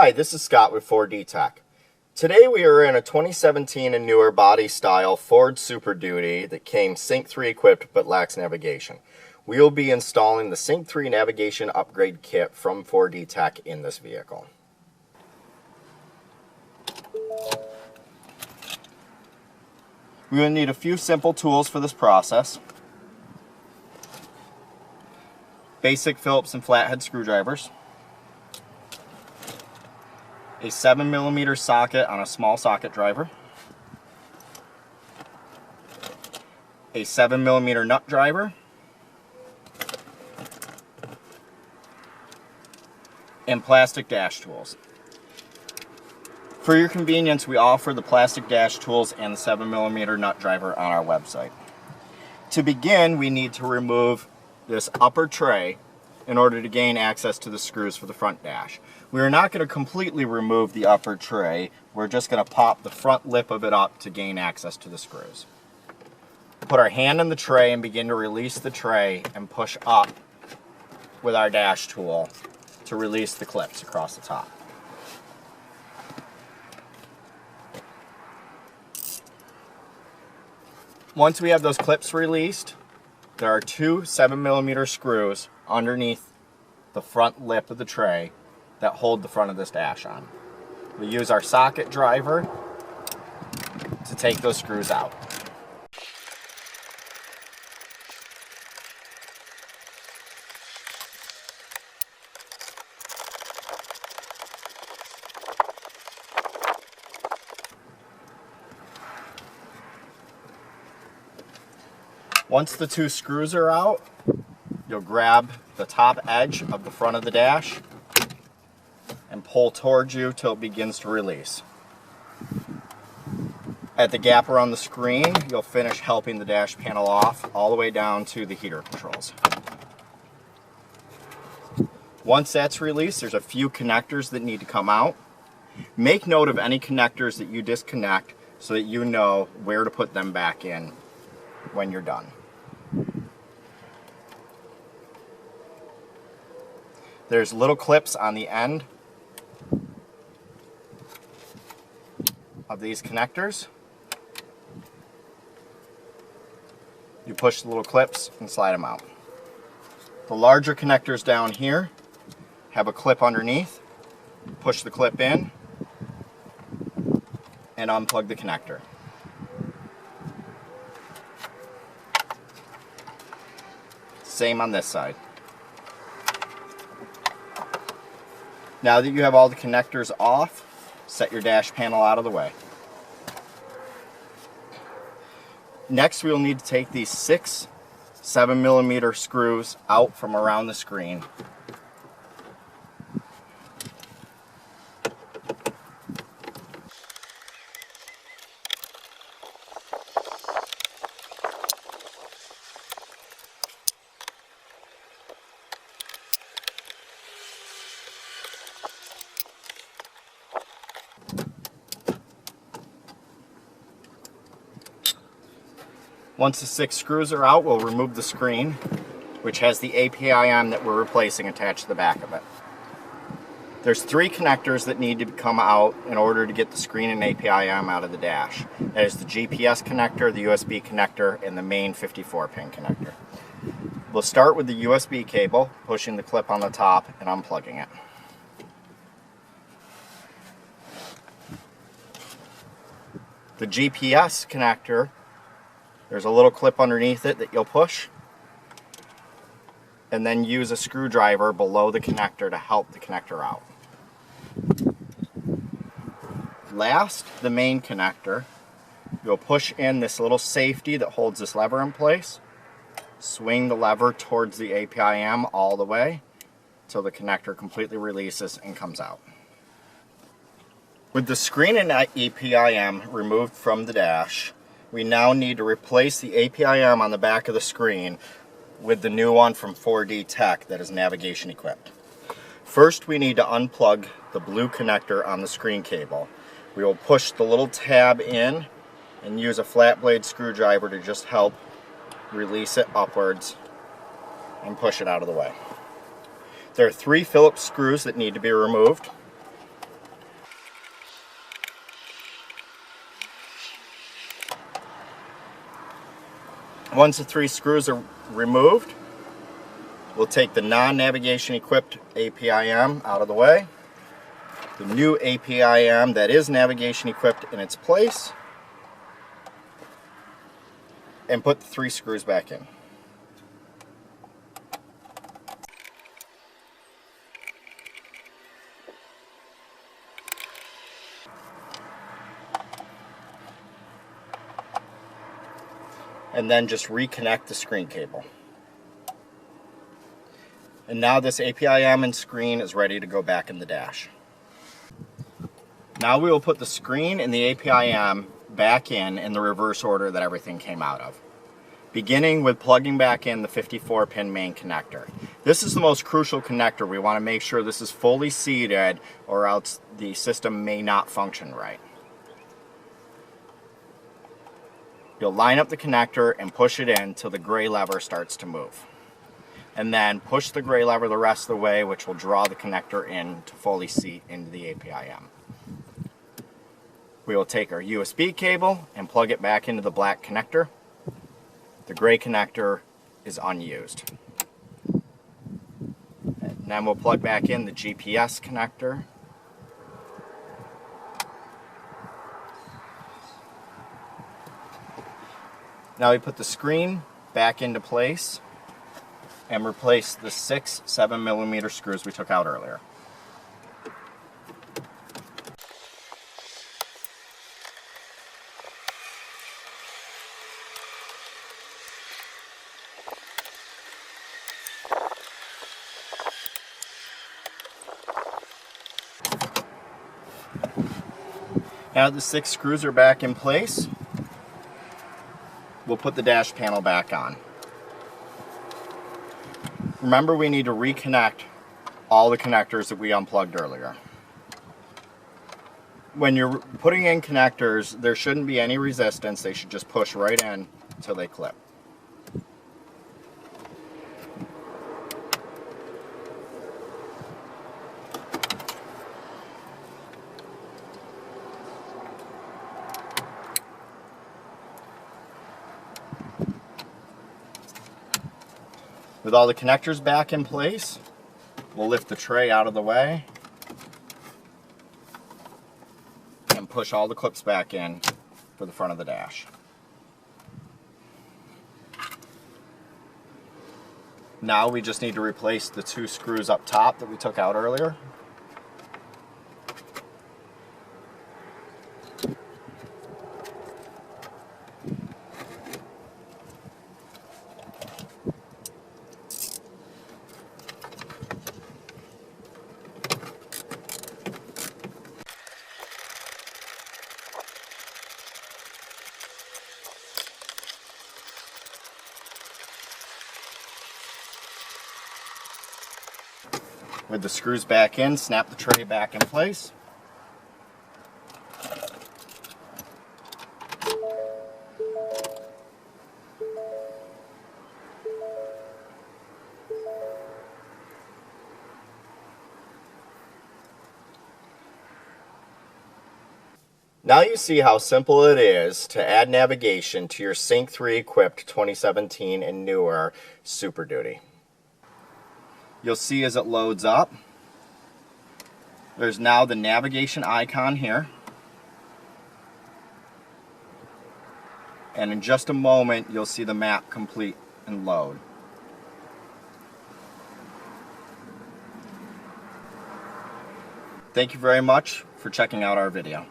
Hi, this is Scott with 4D Tech. Today we are in a 2017 and newer body style Ford Super Duty that came Sync 3 equipped but lacks navigation. We will be installing the Sync 3 navigation upgrade kit from 4D Tech in this vehicle. We will need a few simple tools for this process. Basic Phillips and flathead screwdrivers. A 7mm socket on a small socket driver. A 7mm nut driver. And plastic dash tools. For your convenience, we offer the plastic dash tools and the 7mm nut driver on our website. To begin, we need to remove this upper tray in order to gain access to the screws for the front dash. We are not going to completely remove the upper tray. We're just going to pop the front lip of it up to gain access to the screws. Put our hand in the tray and begin to release the tray and push up with our dash tool to release the clips across the top. Once we have those clips released, there are two 7mm screws underneath the front lip of the tray that hold the front of this dash on. We use our socket driver to take those screws out. Once the two screws are out, you'll grab the top edge of the front of the dash and pull towards you till it begins to release. At the gap around the screen, you'll finish helping the dash panel off all the way down to the heater controls. Once that's released, there's a few connectors that need to come out. Make note of any connectors that you disconnect so that you know where to put them back in when you're done. There's little clips on the end of these connectors. You push the little clips and slide them out. The larger connectors down here have a clip underneath. Push the clip in and unplug the connector. Same on this side. Now that you have all the connectors off, set your dash panel out of the way. Next, we will need to take these 6 7mm screws out from around the screen. Once the 6 screws are out, we'll remove the screen, which has the APIM that we're replacing attached to the back of it. There's 3 connectors that need to come out in order to get the screen and APIM out of the dash. That is the GPS connector, the USB connector, and the main 54-pin connector. We'll start with the USB cable, pushing the clip on the top and unplugging it. The GPS connector, there's a little clip underneath it that you'll push and then use a screwdriver below the connector to help the connector out. Last, the main connector, you'll push in this little safety that holds this lever in place, swing the lever towards the APIM all the way until the connector completely releases and comes out. With the screen and APIM removed from the dash, we now need to replace the APIM on the back of the screen with the new one from 4D Tech that is navigation equipped. First, we need to unplug the blue connector on the screen cable. We will push the little tab in and use a flat blade screwdriver to just help release it upwards and push it out of the way. There are 3 Phillips screws that need to be removed. Once the 3 screws are removed, we'll take the non-navigation equipped APIM out of the way. The new APIM that is navigation equipped in its place, and put the 3 screws back in. And then just reconnect the screen cable. And now this APIM and screen is ready to go back in the dash. Now we will put the screen and the APIM back in the reverse order that everything came out of. Beginning with plugging back in the 54-pin main connector. This is the most crucial connector. We want to make sure this is fully seated or else the system may not function right. You'll line up the connector and push it in until the gray lever starts to move. And then push the gray lever the rest of the way, which will draw the connector in to fully seat into the APIM. We will take our USB cable and plug it back into the black connector. The gray connector is unused. And then we'll plug back in the GPS connector. Now we put the screen back into place and replace the 6 7mm screws we took out earlier. Now the 6 screws are back in place, we'll put the dash panel back on. Remember, we need to reconnect all the connectors that we unplugged earlier. When you're putting in connectors, there shouldn't be any resistance. They should just push right in until they clip. With all the connectors back in place, we'll lift the tray out of the way and push all the clips back in for the front of the dash. Now we just need to replace the 2 screws up top that we took out earlier. With the screws back in, snap the tray back in place. Now you see how simple it is to add navigation to your Sync 3 equipped 2017 and newer Super Duty. You'll see as it loads up, there's now the navigation icon here. And in just a moment, you'll see the map complete and load. Thank you very much for checking out our video.